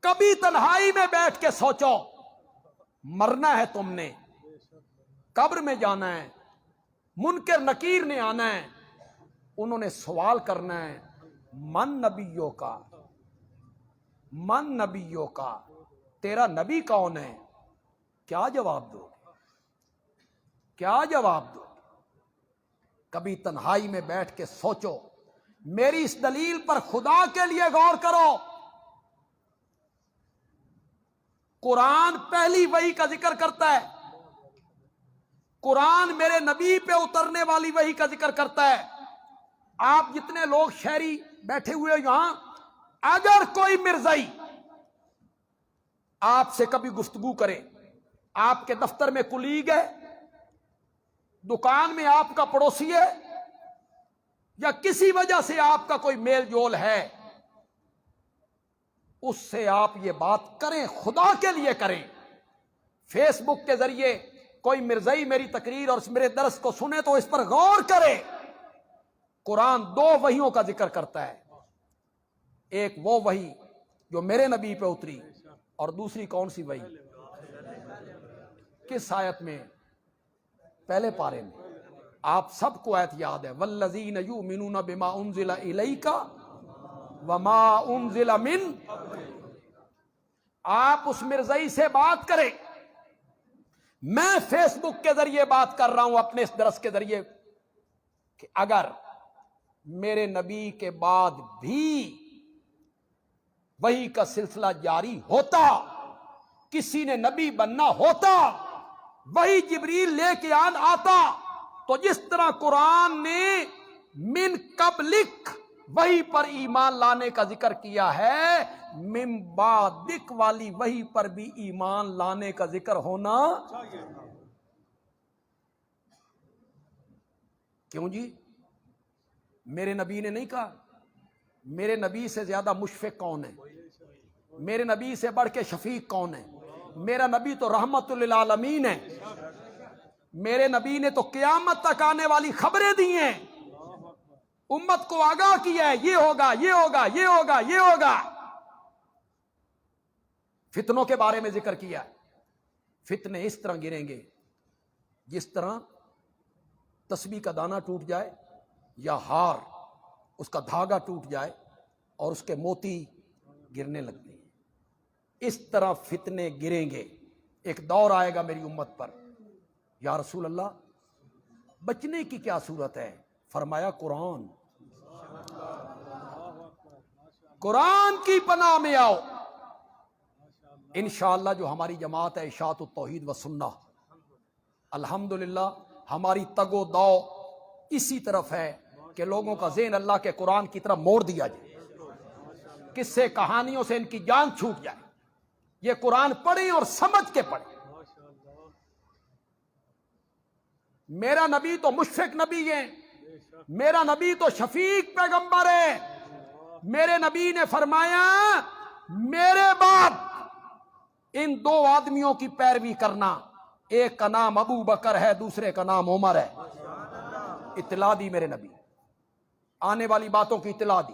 کبھی تنہائی میں بیٹھ کے سوچو. مرنا ہے تم نے، قبر میں جانا ہے، منکر نکیر نے آنا ہے، انہوں نے سوال کرنا ہے من نبیوں کا تیرا نبی کون ہے؟ کیا جواب دو گے؟ کیا جواب دو گے؟ کبھی تنہائی میں بیٹھ کے سوچو، میری اس دلیل پر خدا کے لیے غور کرو۔ قرآن پہلی وحی کا ذکر کرتا ہے، قرآن میرے نبی پہ اترنے والی وحی کا ذکر کرتا ہے۔ آپ جتنے لوگ شہری بیٹھے ہوئے یہاں، اگر کوئی مرزائی آپ سے کبھی گفتگو کرے، آپ کے دفتر میں کلیگ ہے، دکان میں آپ کا پڑوسی ہے، یا کسی وجہ سے آپ کا کوئی میل جول ہے، اس سے آپ یہ بات کریں، خدا کے لیے کریں۔ فیس بک کے ذریعے کوئی مرزائی میری تقریر اور میرے درس کو سنے تو اس پر غور کرے۔ قرآن دو وحیوں کا ذکر کرتا ہے، ایک وہ وحی جو میرے نبی پہ اتری، اور دوسری کون سی وحی؟ کس آیت میں؟ پہلے پارے میں۔ آپ سب کو آیت یاد ہے، والذین یؤمنون بما انزل الیک وما انزل من۔ آپ اس مرزائی سے بات کریں۔ میں فیس بک کے ذریعے بات کر رہا ہوں اپنے اس درس کے ذریعے کہ اگر میرے نبی کے بعد بھی وحی کا سلسلہ جاری ہوتا، کسی نے نبی بننا ہوتا، وہی جبریل لے کے آتا، تو جس طرح قرآن نے من قبلک وحی پر ایمان لانے کا ذکر کیا ہے، من بعدک والی وحی پر بھی ایمان لانے کا ذکر ہونا۔ کیوں جی؟ میرے نبی نے نہیں کہا میرے نبی سے زیادہ مشفق کون ہے؟ میرے نبی سے بڑھ کے شفیق کون ہے؟ میرا نبی تو رحمت للعالمین ہے۔ میرے نبی نے تو قیامت تک آنے والی خبریں دی ہیں، امت کو آگاہ کیا ہے، یہ ہوگا، یہ ہوگا، یہ ہوگا، یہ ہوگا۔ فتنوں کے بارے میں ذکر کیا ہے، فتنے اس طرح گریں گے جس طرح تسبیح کا دانہ ٹوٹ جائے یا ہار اس کا دھاگا ٹوٹ جائے اور اس کے موتی گرنے لگتے ہیں، اس طرح فتنے گریں گے۔ ایک دور آئے گا میری امت پر، یا رسول اللہ بچنے کی کیا صورت ہے؟ فرمایا قرآن، قرآن کی پناہ میں آؤ۔ انشاءاللہ جو ہماری جماعت ہے اشاعت التوحید و سنہ، الحمدللہ ہماری تگ و دو اسی طرف ہے کہ لوگوں کا ذہن اللہ کے قرآن کی طرف موڑ دیا جائے، قصے کہانیوں سے ان کی جان چھوٹ جائے، یہ قرآن پڑھیں اور سمجھ کے پڑھیں۔ میرا نبی تو مشفق نبی ہے، میرا نبی تو شفیق پیغمبر ہے۔ میرے نبی نے فرمایا میرے بعد ان دو آدمیوں کی پیروی کرنا، ایک کا نام ابو بکر ہے، دوسرے کا نام عمر ہے۔ اطلاع دی میرے نبی، آنے والی باتوں کی اطلاع دی،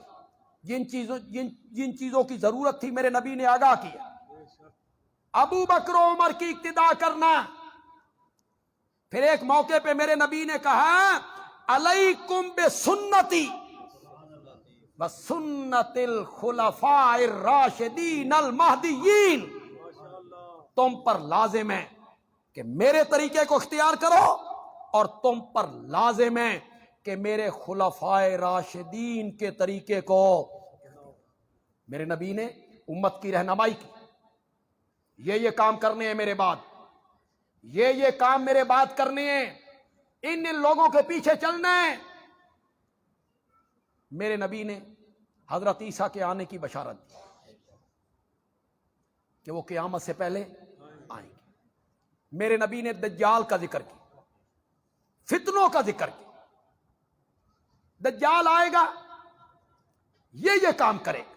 جن چیزوں کی ضرورت تھی میرے نبی نے آگاہ کیا۔ ابو بکر و عمر کی اقتداء کرنا۔ پھر ایک موقع پہ میرے نبی نے کہا علیکم بسنتی وسنت الخلفاء الراشدین المہدیین، تم پر لازم ہے کہ میرے طریقے کو اختیار کرو، اور تم پر لازم ہے کہ میرے خلفاء راشدین کے طریقے کو۔ میرے نبی نے امت کی رہنمائی کی، یہ کام کرنے ہیں میرے بعد، یہ کام میرے بعد کرنے ہیں، ان لوگوں کے پیچھے چلنا ہے۔ میرے نبی نے حضرت عیسیٰ کے آنے کی بشارت دی کہ وہ قیامت سے پہلے آئیں گے۔ میرے نبی نے دجال کا ذکر کیا، فتنوں کا ذکر کیا، دجال آئے گا، یہ کام کرے گا،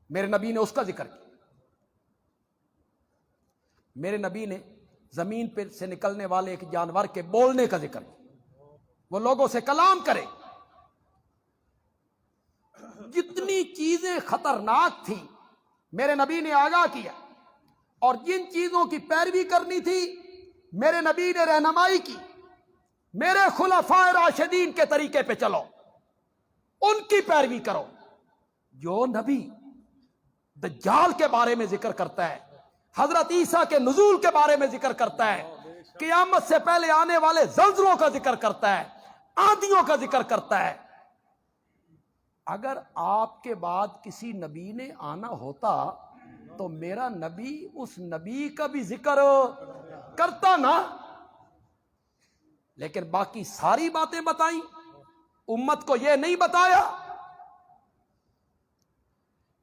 میرے نبی نے اس کا ذکر کیا۔ میرے نبی نے زمین پہ سے نکلنے والے ایک جانور کے بولنے کا ذکر کیا، وہ لوگوں سے کلام کرے۔ جتنی چیزیں خطرناک تھیں میرے نبی نے آگاہ کیا، اور جن چیزوں کی پیروی کرنی تھی میرے نبی نے رہنمائی کی، میرے خلفاء راشدین کے طریقے پہ چلو۔ ان کی پیروی کرو. جو نبی دجال کے بارے میں ذکر کرتا ہے، حضرت عیسیٰ کے نزول کے بارے میں ذکر کرتا ہے، قیامت سے پہلے آنے والے زلزلوں کا ذکر کرتا ہے، آندھیوں کا ذکر کرتا ہے، اگر آپ کے بعد کسی نبی نے آنا ہوتا تو میرا نبی اس نبی کا بھی ذکر کرتا نا. لیکن باقی ساری باتیں بتائیں، امت کو یہ نہیں بتایا.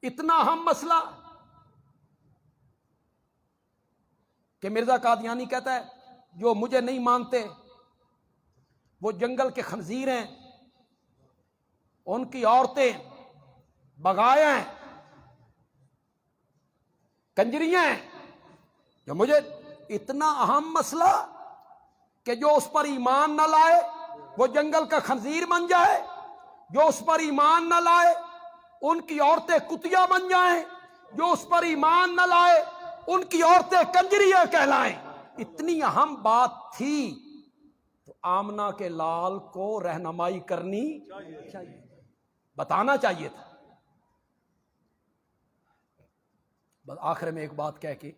اتنا اہم مسئلہ کہ مرزا قادیانی کہتا ہے جو مجھے نہیں مانتے وہ جنگل کے خنزیر ہیں، ان کی عورتیں بغایا ہیں، کنجریاں ہیں. جو مجھے اتنا اہم مسئلہ کہ جو اس پر ایمان نہ لائے وہ جنگل کا خنزیر بن جائے، جو اس پر ایمان نہ لائے ان کی عورتیں کتیا بن جائیں، جو اس پر ایمان نہ لائے ان کی عورتیں کنجریاں کہلائیں. اتنی اہم بات تھی تو آمنہ کے لال کو رہنمائی کرنی چاہیے، بتانا چاہیے تھا. بس آخر میں ایک بات کہہ کے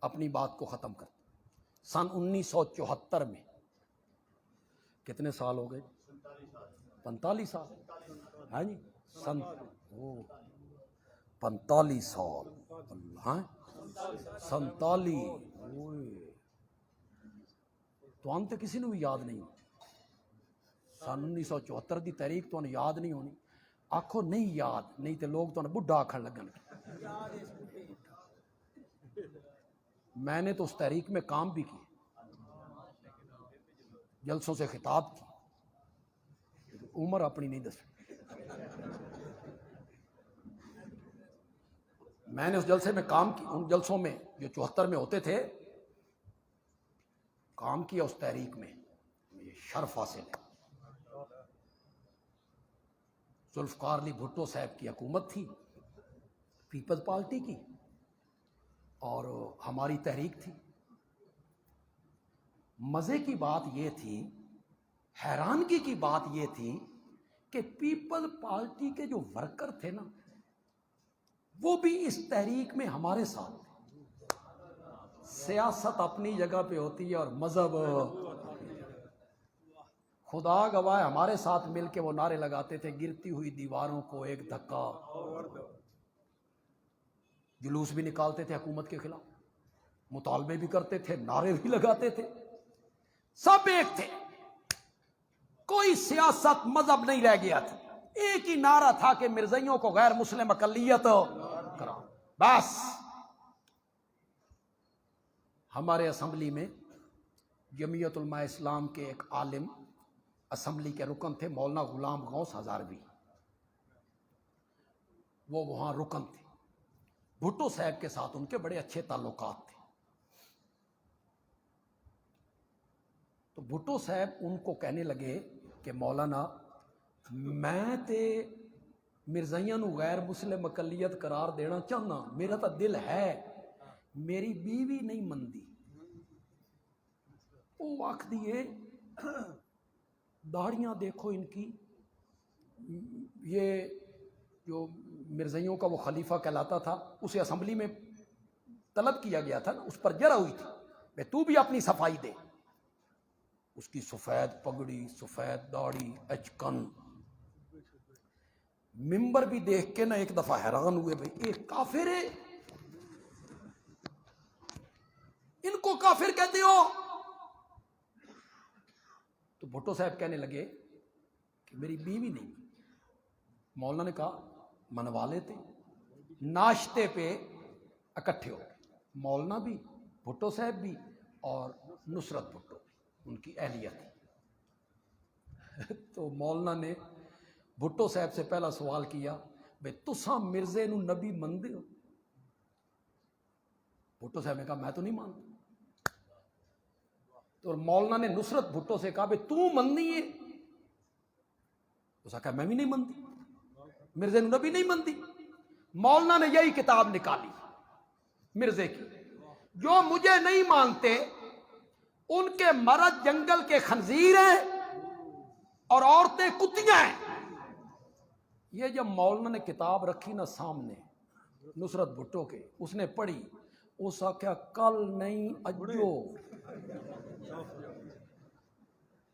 اپنی بات کو ختم کر. سن 1974 میں کتنے سال ہو گئے؟ 45 سال. ہاں جی، سن 45 سال. ہاں 47. تو ہم تو کسی نے بھی یاد نہیں. سن 1974 دی تاریخ تو یاد نہیں ہونی. آخو نہیں یاد، نہیں تو لوگ تو بڈھا آخر لگن. میں نے تو اس تحریک میں کام بھی کی، جلسوں سے خطاب کی، عمر اپنی نہیں دس. میں نے اس جلسے میں کام کی، ان جلسوں میں جو 74 میں ہوتے تھے کام کیا اس تحریک میں. یہ شرف حاصل ہے. ذوالفقار علی بھٹو صاحب کی حکومت تھی، پیپلز پارٹی کی، اور ہماری تحریک تھی. مزے کی بات یہ تھی، حیرانگی کی بات یہ تھی کہ پیپل پارٹی کے جو ورکر تھے نا وہ بھی اس تحریک میں ہمارے ساتھ تھے. سیاست اپنی جگہ پہ ہوتی ہے اور مذہب خدا گواہ ہمارے ساتھ مل کے وہ نعرے لگاتے تھے، گرتی ہوئی دیواروں کو ایک دھکا. جلوس بھی نکالتے تھے حکومت کے خلاف، مطالبے بھی کرتے تھے، نعرے بھی لگاتے تھے. سب ایک تھے، کوئی سیاست مذہب نہیں رہ گیا تھا. ایک ہی نعرہ تھا کہ مرزائیوں کو غیر مسلم اقلیت کرا. بس ہمارے اسمبلی میں جمعیت علماء اسلام کے ایک عالم اسمبلی کے رکن تھے، مولانا غلام غوث ہزاروی. وہ وہاں رکن تھے. بھٹو صاحب کے ساتھ ان کے بڑے اچھے تعلقات تھے. تو بھٹو صاحب ان کو کہنے لگے کہ مولانا میں تے مرزائیاں نو غیر مسلم اقلیت قرار دینا چاہنا، میرا تو دل ہے، میری بیوی نہیں مندی. وہ آخ دیے داڑیاں دیکھو ان کی. یہ جو مرزائیوں کا وہ خلیفہ کہلاتا تھا اسے اسمبلی میں طلب کیا گیا تھا نا، اس پر جرا ہوئی تھی کہ تو بھی اپنی صفائی دے. اس کی سفید پگڑی، سفید داڑھی، اچکن. ممبر بھی دیکھ کے نا ایک دفعہ حیران ہوئے، بھائی ایک کافر ہے، ان کو کافر کہتے ہو؟ تو بھٹو صاحب کہنے لگے کہ میری بیوی نہیں. مولانا نے کہا منوا لیتے. ناشتے پہ اکٹھے ہو گئے، مولانا بھی، بھٹو صاحب بھی، اور نصرت بھٹو بھی، ان کی اہلیہ تھی. تو مولانا نے بھٹو صاحب سے پہلا سوال کیا، بھئی تساں مرزے نو نبی مندے ہو؟ بھٹو صاحب نے کہا میں تو نہیں مانتا. تو مولانا نے نصرت بھٹو سے کہا بھئی تو مننی ہے؟ اس نے کہا میں بھی نہیں مانتی، مرزے نو نبی نہیں مانتی. مولانا نے یہی کتاب نکالی مرزے کی، جو مجھے نہیں مانتے ان کے مرد جنگل کے خنزیر ہیں اور عورتیں کتیاں ہیں. یہ جب مولانا نے کتاب رکھی نا سامنے نصرت بھٹو کے، اس نے پڑھی، اس آخیا کل نہیں اجو،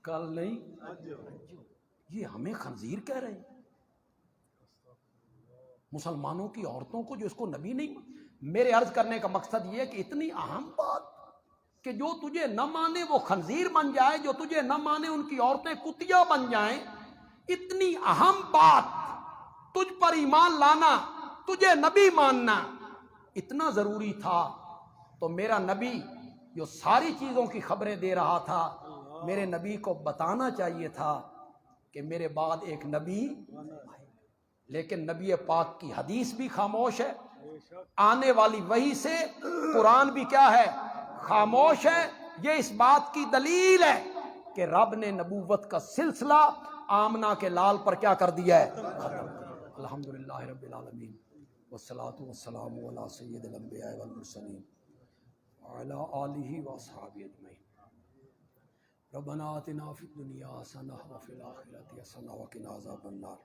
کل نہیں اجو۔ یہ ہمیں خنزیر کہہ رہے ہیں، مسلمانوں کی عورتوں کو جو اس کو نبی نہیں۔ میرے عرض کرنے کا مقصد یہ ہے کہ اتنی اہم بات کہ جو تجھے نہ مانے وہ خنزیر بن جائے، جو تجھے نہ مانے ان کی عورتیں کتیا بن جائیں، اتنی اہم بات، تجھ پر ایمان لانا، تجھے نبی ماننا اتنا ضروری تھا۔ تو میرا نبی جو ساری چیزوں کی خبریں دے رہا تھا، میرے نبی کو بتانا چاہیے تھا کہ میرے بعد ایک نبی، لیکن نبی پاک کی حدیث بھی خاموش ہے، آنے والی وحی سے قرآن بھی کیا ہے، خاموش ہے۔ یہ اس بات کی دلیل ہے کہ رب نے نبوت کا سلسلہ آمنہ کے لال پر کیا کر دیا ہے، الحمدللہ رب العالمین، والصلاة والسلام علی سید الانبیاء والمرسلین وعلی آلہ واصحابہ اجمعین۔ ربنا آتنا فی الدنیا حسنہ وفی الآخرۃ حسنہ وقنا عذاب النار۔